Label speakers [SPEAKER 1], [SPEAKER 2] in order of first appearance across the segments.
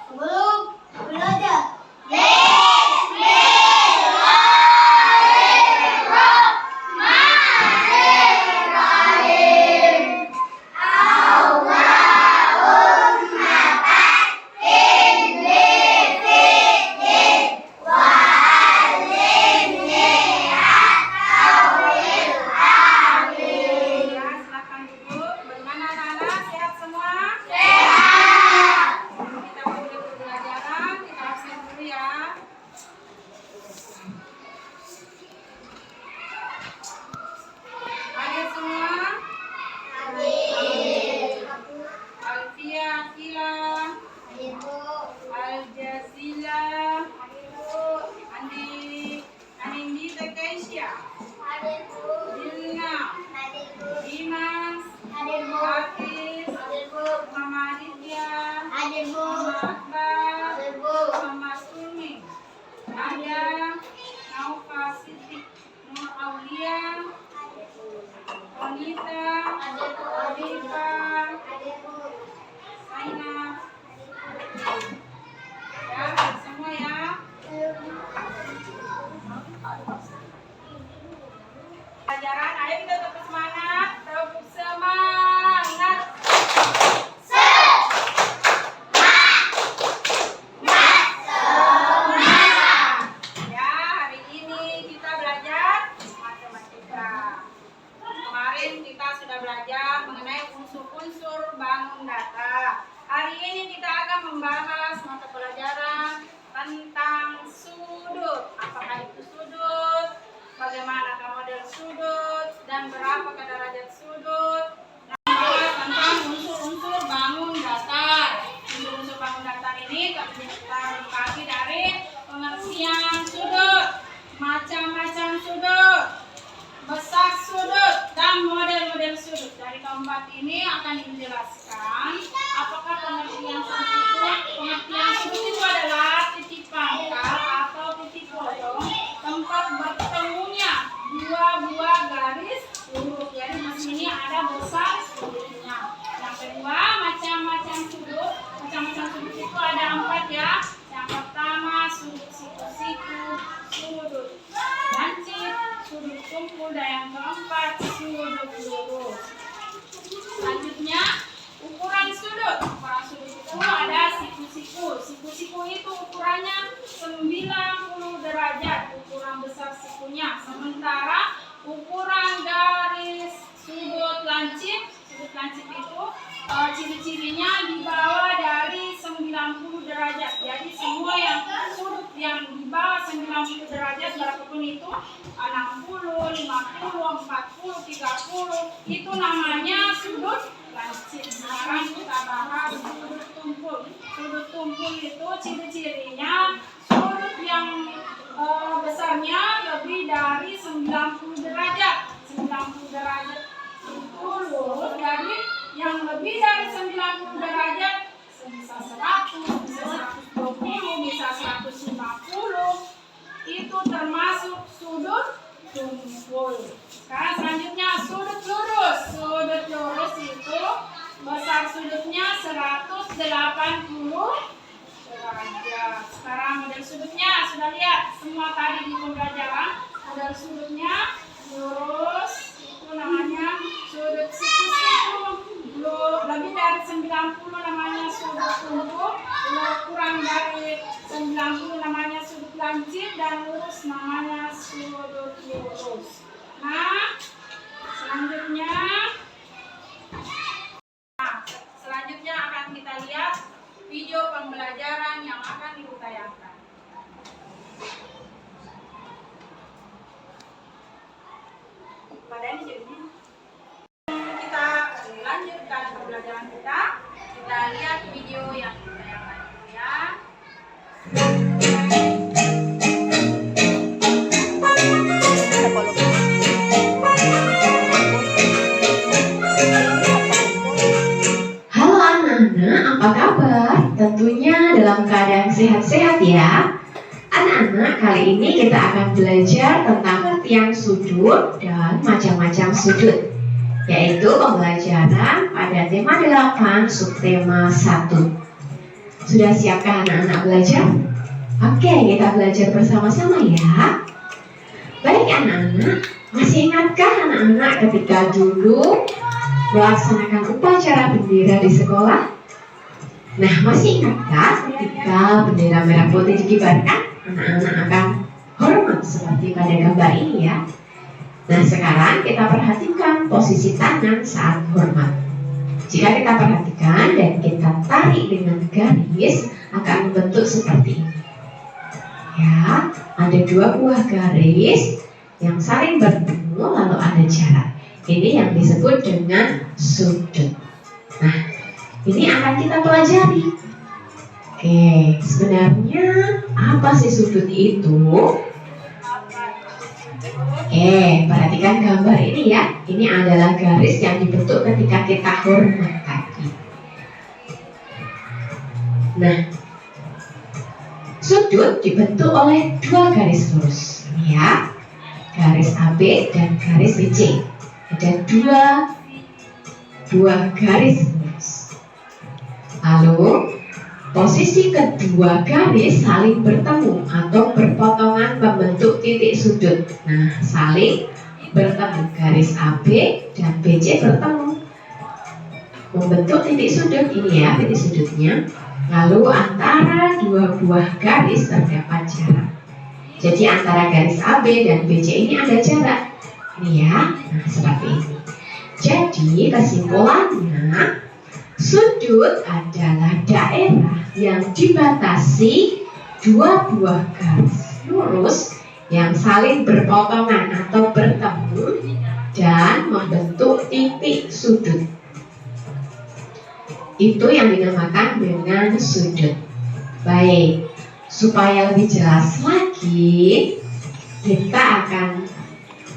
[SPEAKER 1] sebelum belajar. Pelajaran, ayo kita tetap semangat, tetap semangat. Ya, hari ini kita belajar matematika. Kemarin kita sudah belajar mengenai unsur-unsur bangun data. Hari ini kita akan membahas mata pelajaran tentang sudut. Apakah itu sudut? Bagaimanakah model sudut dan berapa derajat sudut? Tentang unsur-unsur bangun datar. Unsur-unsur bangun datar ini terdiri dari pengertian sudut, macam-macam sudut, besar sudut, dan model-model sudut. Dari keempat ini akan dijelaskan apakah pengertian sudut itu. Pengertian sudut itu adalah titik pangkal atau titik potong tempat bertemunya dua buah garis sudut. Jadi di sini ada besar sudutnya. Yang kedua, macam-macam sudut. Macam-macam sudut itu ada 4 ya. Yang pertama, sudut siku-siku, sudut lancip, sudut kumpul, dan yang keempat, sudut lurus. Selanjutnya, ukuran sudut. Ukuran sudut itu ada siku-siku. Siku-siku itu ukurannya 90 derajat, ukuran besar sikunya. Sementara ukuran garis sudut lancip itu ciri-cirinya di bawah dari 90 derajat. Jadi semua yang sudut yang di bawah 90 derajat berapapun itu, 60, 50, 40, 30, itu namanya sudut lancip. Sekarang kita bahas sudut tumpul. Sudut tumpul itu ciri-cirinya sudut yang besarnya lebih dari 90 derajat. 90 derajat itu lurus, jadi yang lebih dari 90 derajat bisa 100, bisa 120, bisa 150, itu termasuk sudut tumpul. Sekarang selanjutnya sudut lurus. Sudut lurus itu besar sudutnya 180 derajat. Sekarang model sudutnya sudah lihat semua tadi di pembelajaran. Model sudutnya lurus itu namanya sudut siku-siku. Lebih dari 90 namanya sudut tumpul. Kurang dari 90 namanya sudut lancip, dan lurus namanya sudut lurus. Nah, selanjutnya akan kita lihat video pembelajaran yang akan ibu tayangkan. Pada ini jadinya kita lanjutkan pembelajaran kita. Kita lihat video yang ditayangkan ya.
[SPEAKER 2] Halo anak-anak, apa kabar? Tentunya dalam keadaan sehat-sehat ya. Anak-anak, kali ini kita akan belajar tentang pengertian sudut dan macam-macam sudut, yaitu pembelajaran pada tema 8 subtema 1. Sudah siapkah anak-anak belajar? Oke, kita belajar bersama-sama ya. Baik anak-anak, masih ingatkah anak-anak ketika dulu melaksanakan upacara bendera di sekolah? Nah, masih ingatkah ketika bendera merah putih dikibarkan, anak-anak akan hormat seperti pada gambar ini ya. Nah, sekarang kita perhatikan posisi tangan saat hormat. Jika kita perhatikan dan kita tarik dengan garis, akan membentuk seperti ini. Ya, ada dua buah garis yang saling bertemu lalu ada jarak. Ini yang disebut dengan sudut. Nah, ini akan kita pelajari. Oke, sebenarnya apa sih sudut itu? Perhatikan gambar ini ya. Ini adalah garis yang dibentuk ketika kita hormat tadi. Nah, sudut dibentuk oleh dua garis lurus, ya, garis AB dan garis BC. Ada dua buah garis lurus. Lalu posisi kedua garis saling bertemu atau berpotongan membentuk titik sudut. Nah, saling bertemu, garis AB dan BC bertemu membentuk titik sudut ini ya, titik sudutnya. Lalu antara dua buah garis terdapat jarak. Jadi antara garis AB dan BC ini ada jarak. Ini ya, nah seperti ini. Jadi kesimpulannya, sudut adalah daerah yang dibatasi dua buah garis lurus yang saling berpotongan atau bertemu dan membentuk titik sudut. Itu yang dinamakan dengan sudut. Baik, supaya lebih jelas lagi, kita akan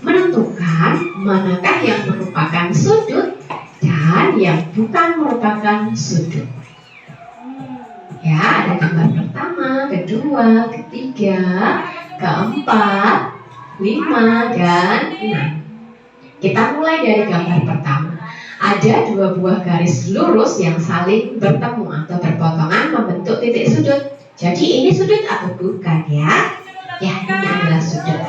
[SPEAKER 2] menentukan manakah yang merupakan sudut dan yang bukan merupakan sudut. Ya, ada gambar pertama, kedua, ketiga, keempat, 5, dan 6. Kita mulai dari gambar pertama. Ada dua buah garis lurus yang saling bertemu atau berpotongan membentuk titik sudut. Jadi ini sudut atau bukan ya? Ya, ini adalah sudut.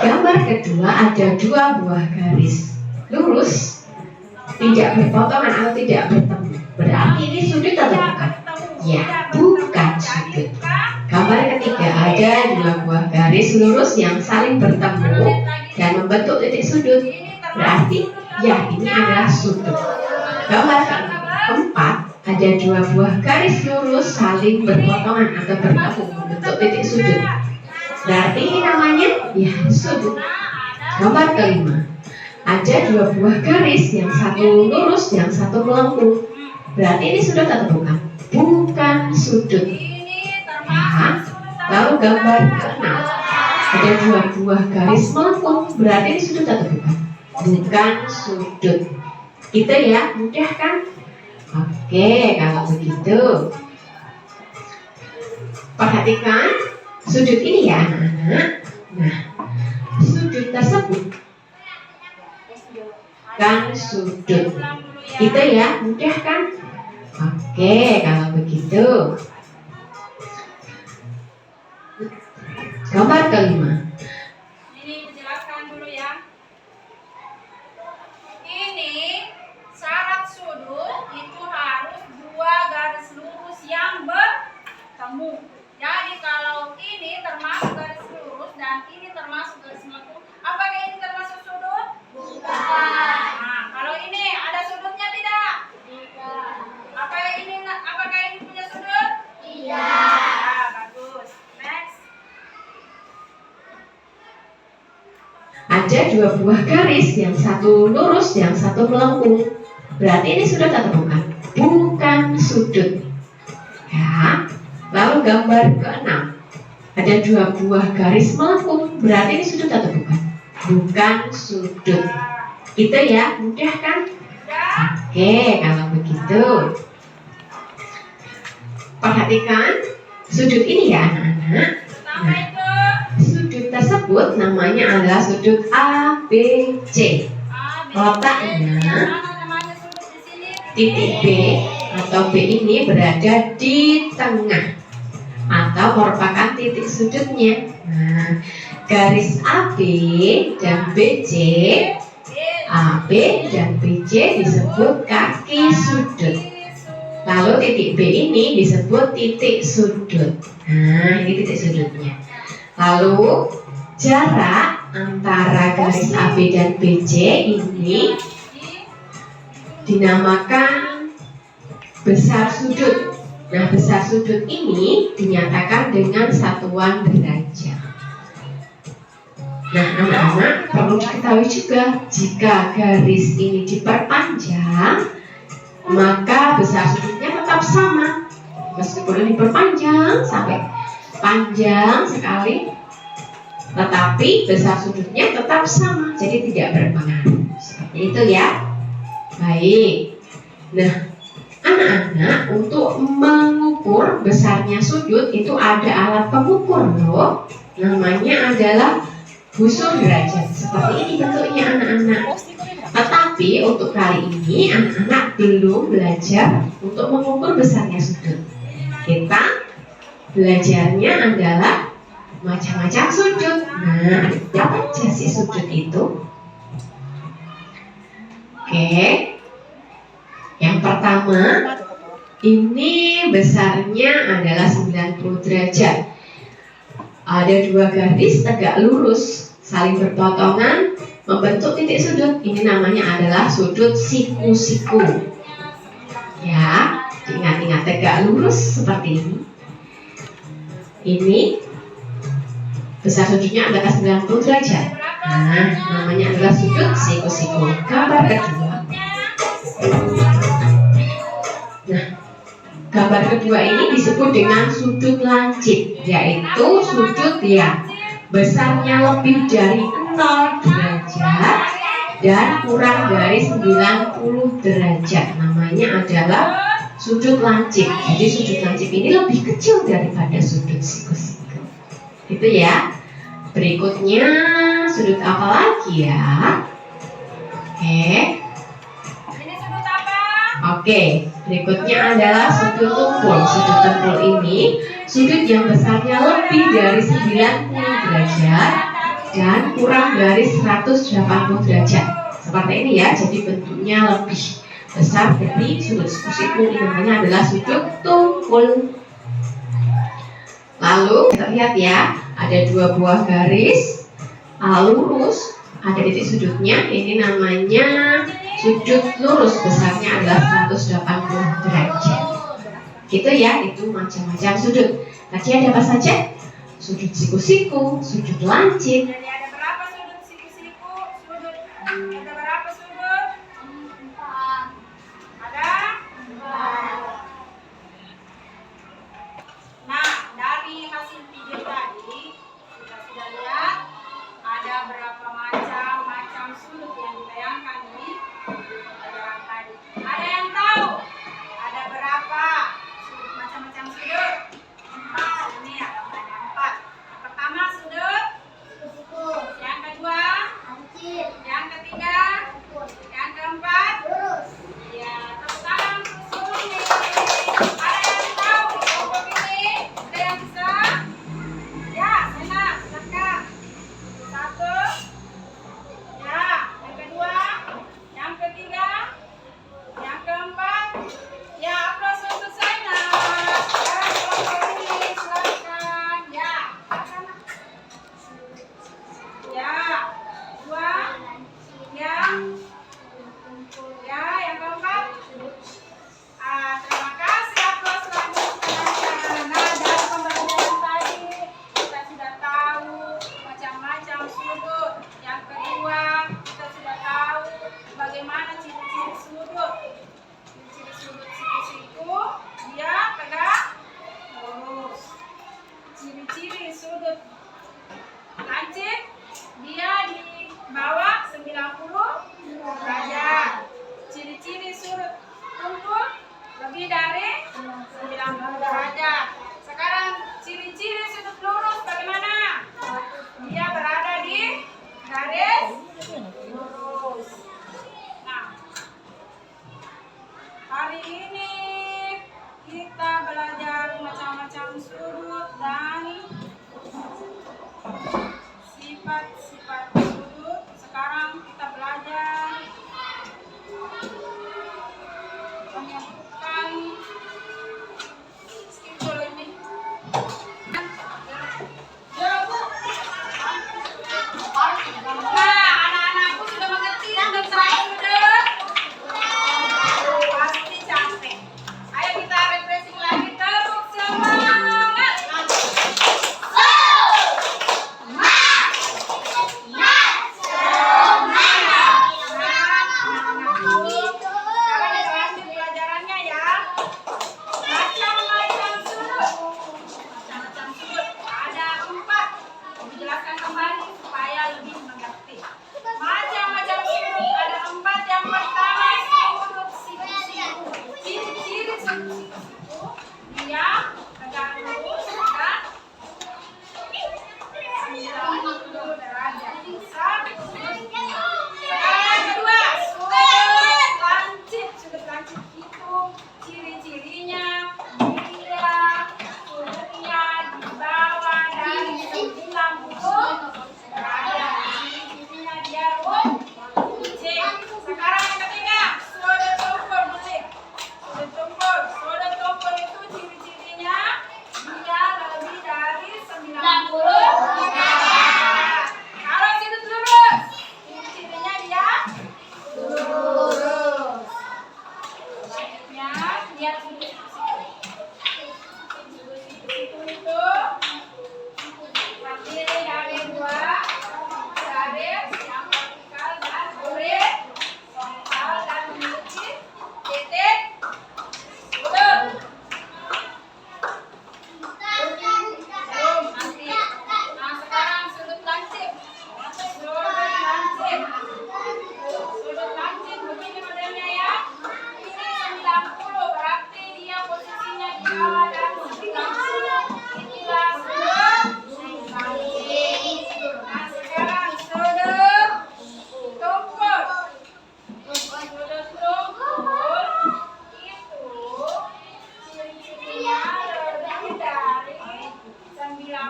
[SPEAKER 2] Gambar kedua ada dua buah garis lurus tidak berpotongan atau tidak bertemu. Berarti ini sudut atau bukan? Ya, bukan sudut. Gambar ketiga ada dua buah garis lurus yang saling bertemu dan membentuk titik sudut. Berarti ya, ini adalah sudut. Gambar keempat ada dua buah garis lurus saling berpotongan atau bertemu membentuk titik sudut. Berarti ini namanya ya sudut. Gambar kelima ada dua buah garis, yang satu lurus, yang satu melengkung. Berarti ini sudut atau bukan? Bukan sudut. Ya. Lalu gambar keenam ada dua buah garis melengkung. Berarti ini sudut atau bukan? Bukan sudut. Gitu ya, mudah kan? Oke, kalau begitu perhatikan sudut ini ya anak-anak. Nah, sudut tersebut kan sudut. Gitu ya, mudah kan? Oke, kalau begitu gambar kelima.
[SPEAKER 1] Ini dijelaskan dulu ya. Ini syarat sudut itu harus dua garis lurus yang bertemu. Jadi kalau ini termasuk garis lurus dan ini termasuk garis melengkung, apakah ini termasuk sudut? Bukan. Nah, kalau ini ada sudutnya tidak? Tidak. Apakah ini punya sudut? Iya. Nah, bagus. Next.
[SPEAKER 2] Ada dua buah garis, yang satu lurus, yang satu melengkung. Berarti ini sudut atau bukan? Bukan sudut. Ya. Lalu gambar keenam ada dua buah garis melengkung. Berarti ini sudut atau bukan? Bukan sudut. Gitu ya, mudah kan? Oke, kalau begitu perhatikan sudut ini ya anak-anak. Nah, sudut tersebut namanya adalah sudut ABC. Letaknya titik B atau B ini berada di tengah atau merupakan titik sudutnya. Nah, garis AB dan BC, AB dan BC disebut kaki sudut. Lalu titik B ini disebut titik sudut. Nah, ini titik sudutnya. Lalu jarak antara garis AB dan BC ini dinamakan besar sudut. Nah, besar sudut ini dinyatakan dengan satuan derajat. Nah, anak-anak perlu diketahui juga, jika garis ini diperpanjang, maka besar sudutnya tetap sama. Meskipun diperpanjang sampai panjang sekali, tetapi besar sudutnya tetap sama, jadi tidak berpengaruh. Seperti itu ya. Baik. Nah, anak-anak, untuk mengukur besarnya sudut itu ada alat pengukur loh. Namanya adalah busur derajat. Seperti ini bentuknya anak-anak. Tetapi untuk kali ini anak-anak belum belajar untuk mengukur besarnya sudut. Kita belajarnya adalah macam-macam sudut. Nah, apa aja sih sudut itu? Oke. Yang pertama, ini besarnya adalah 90 derajat. Ada dua garis tegak lurus saling berpotongan membentuk titik sudut. Ini namanya adalah sudut siku-siku. Ya, ingat-ingat tegak lurus seperti ini. Ini besar sudutnya adalah 90 derajat. Nah, namanya adalah sudut siku-siku. Gambar kedua. Nah, gambar kedua ini disebut dengan sudut lancip, yaitu sudut yang besarnya lebih dari 0 derajat dan kurang dari 90 derajat. Namanya adalah sudut lancip. Jadi sudut lancip ini lebih kecil daripada sudut siku-siku. Itu ya. Berikutnya sudut apa lagi ya? Oke. Oke, berikutnya adalah sudut tumpul. Sudut tumpul ini sudut yang besarnya lebih dari 90 derajat dan kurang dari 180 derajat. Seperti ini ya, jadi bentuknya lebih besar dari sudut siku-siku. Ini namanya adalah sudut tumpul. Lalu kita lihat ya, ada dua buah garis lurus, ada titik sudutnya. Ini namanya sudut lurus, besarnya adalah 180 derajat. Gitu ya, itu macam-macam sudut. Tadi ada apa saja? Sudut siku-siku, sudut lancip.
[SPEAKER 1] Jadi ada berapa sudut siku-siku? Ada berapa sudut? 4. Ada? 4. Nah, dari hasil video tadi kita sudah lihat ada berapa macam sudut yang ditayangkan di pelajaran tadi. Ada yang tahu ada berapa macam-macam sudut? 4. Ini ya, ada 4. Yang pertama sudut siku. Yang kedua lancip. Yang ketiga yang keempat lurus. Ya, tepuk tangan untuk seluruhnya. Ada yang tahu kelompok ini? Ada yang bisa? Ya, Sena, silakan. 1. Ya, yang kedua, yang ketiga, yang keempat. Ya, aplaus untuk Sena. Sekarang kelompok ini silakan. Ya, silakan. Ya, 2. Ya, yang keempat. Terima kasih aplaus lagi semuanya. Nah, dari pembelajaran tadi kita sudah tahu macam-macam sudut. Yang kedua, kita sudah tahu bagaimana ciri-ciri sudut. Ciri-ciri sudut siku-siku, dia tegak lurus. Ciri-ciri sudut lancip, dia di bawah 90 derajat. Ciri-ciri sudut tumpul lebih dari 90 derajat. Sekarang ciri-ciri sudut lurus bagaimana? Dia berada di garis lurus. Nah, hari ini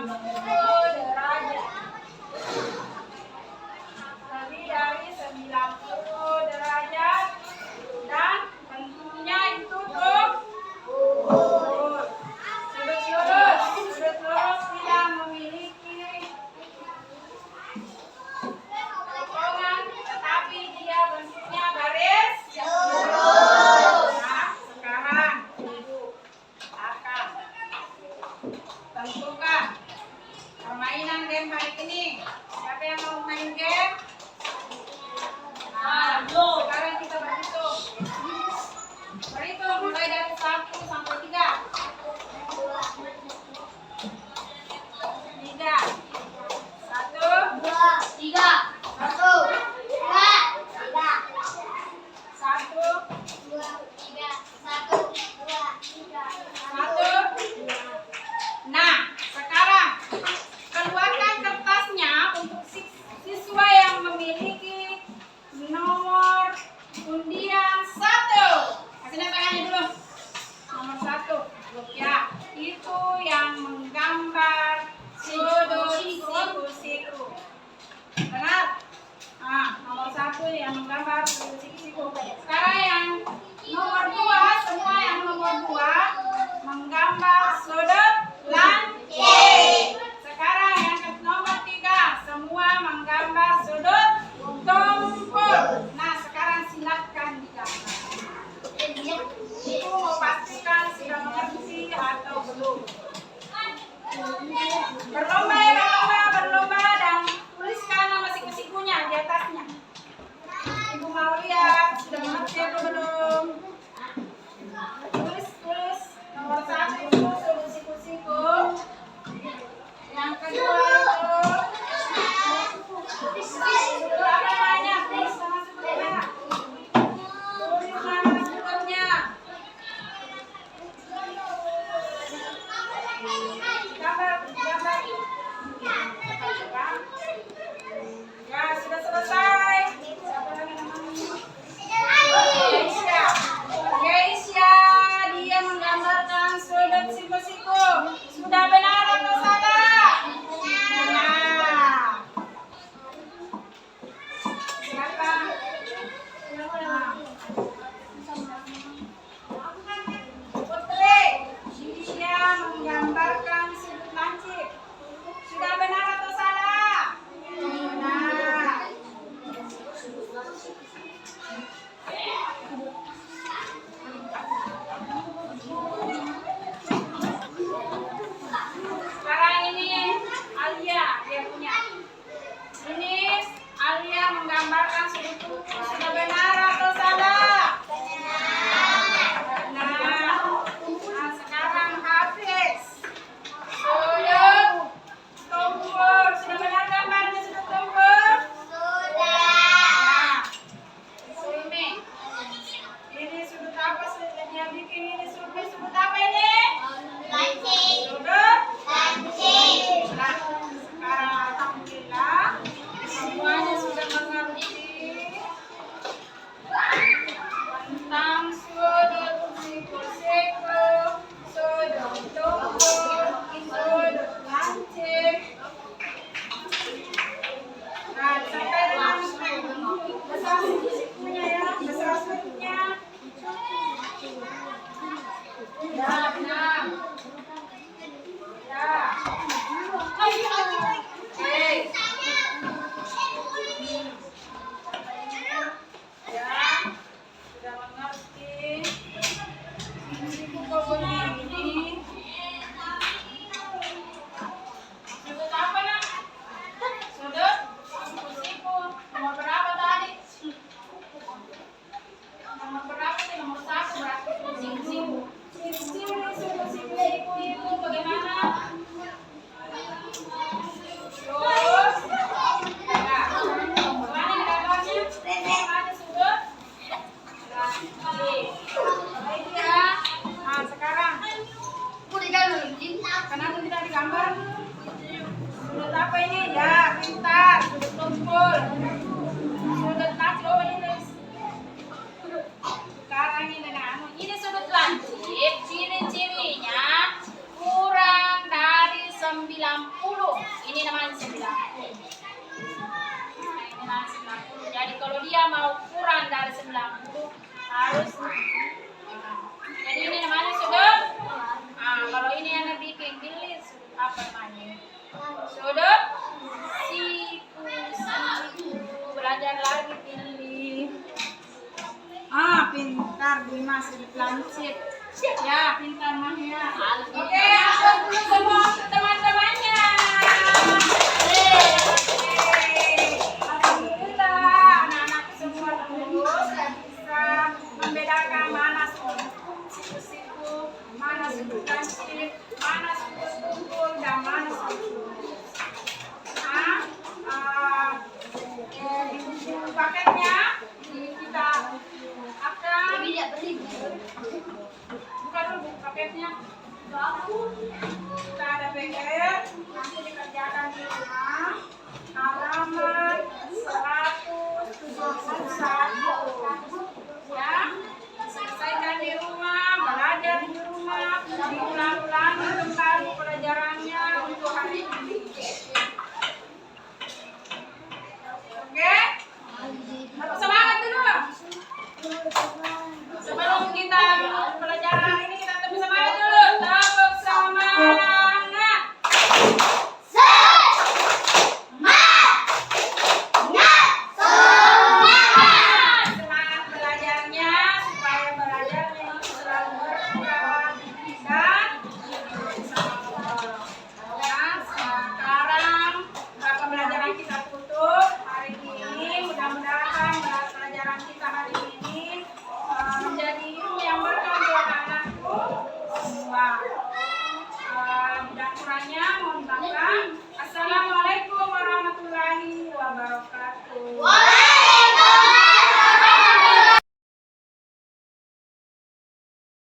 [SPEAKER 1] derajat. Lebih dari 90 derajat. Dan tentunya itu lurus. Sudut lurus tidak memiliki potongan, tetapi dia bentuknya garis lurus. Nah, sekarang ibu akan tentukan permainan game hari ini. Siapa yang mau main game? Nah, sekarang kita berhitung. Berhitung mulai dari 1 sampai 3. 3. 1,
[SPEAKER 3] 3, 1, 2, 3,
[SPEAKER 1] 1,
[SPEAKER 3] 2, 3, 1, 2, 3,
[SPEAKER 1] 1. Nah, sekarang keluarkan kertasnya untuk siswa yang memiliki nomor undian 1. Kasih tangannya dulu. Nomor 1. Ya, itu yang menggambar sudut siku-siku. Benar? Nah, nomor 1 yang menggambar sudut siku-siku. Sekarang yang nomor 2, semua yang nomor 2 menggambar sudut lancip. Sekarang yang nomor 3, semua menggambar sudut tumpul. Nah, sekarang silakan digambar. Ibu mau pastikan sudah mengerti atau belum? Berlomba dan tuliskan nama siku-sikunya di atasnya. Ibu mau lihat sudah mengerti atau belum? Tulis nomor 1 itu sudut siku-siku. Yang kedua itu sudut apa namanya? Tulis nama sudutnya. Tulis nama sudutnya. Gambar. Ya, sudah selesai. Siapa lagi namanya? Yeisha, dia menggambarkan sudut siku-siku. Sudah benar atau salah? Benar. Silakan. Putri, dia menggambarkan sudut lancip. Sudah benar atau salah? Benar. Sekarang ini Alia dia punya. Ini Alia menggambarkan sudut tubuh. Sudah benar atau salah? Benar. Nah, sekarang Hafiz. Sudut tumpul. Sudah benar gambarnya sudut tumpul? Nah, Sulmi. Ini sudut apa yang bikin ini Sulmi? Sudut apa ini? Sudut? Nah, sekarang alhamdulillah semuanya sudah mengerti tentang sudut siku-siku, sudut tumpul, sudut lancip. Nah, sampai dengan besar siku-sikunya ya, besar sudutnya. Ya, benar. Ya. Oke. Ya, sudah mengerti. Siku-siku kok begini. Sudut apa nak? Sudut siku-siku. Nomor berapa tadi? Nomor berapa sih? Nomor 1 berarti siku-siku. Siku-siku itu bagaimana? Terus, ya, mana gambarnya? Ada sudut lancip. Baik ya. Nah, sekarang kenapa tidak digambar? Sudut apa ini? Ya, pintar. Sudut tumpul. Sudut lancip. Oh, ini. Sekarang ini sudut lancip. Ciri-cirinya kurang dari 90 90. Ini namanya 90. Nah, ini namanya 90. Jadi kalau dia mau kurang dari 90 harus jadi ini namanya sudut. Kalau ini yang bikin pilih sudut apa namanya? Sudut siku. Belajar lagi pilih. Pintar Dimas di plansip. Ya, pintar Mahya. Oke, aplaus dulu semua untuk teman-temannya. Alhamdulillah, anak-anak semua lulus dan bisa membedakan mana siku-siku, mana sudut plansip, mana sudut kumpul, dan mana sudut. Di buku paketnya kita akan buka dulu buku paketnya. Kita ada PR nanti dikerjakan di rumah halaman 171 ya, selesaikan di rumah, belajar di rumah, diulang-ulang kembali pelajarannya untuk hari ini. Oke? Semangat dulu. Sebelum kita pelajaran hari ini kita tepuk semangat dulu. Tepuk semangat. Semangat belajarnya supaya belajarnya itu selalu berkah dan bersama Allah. Ya, sekarang pembelajaran kita tutup hari ini. Mudah-mudahan pelajaran kita hari ini menjadi ilmu yang berkah buat anakku semua. Dan kurangnya mohon maaf. Assalamualaikum warahmatullahi wabarakatuh.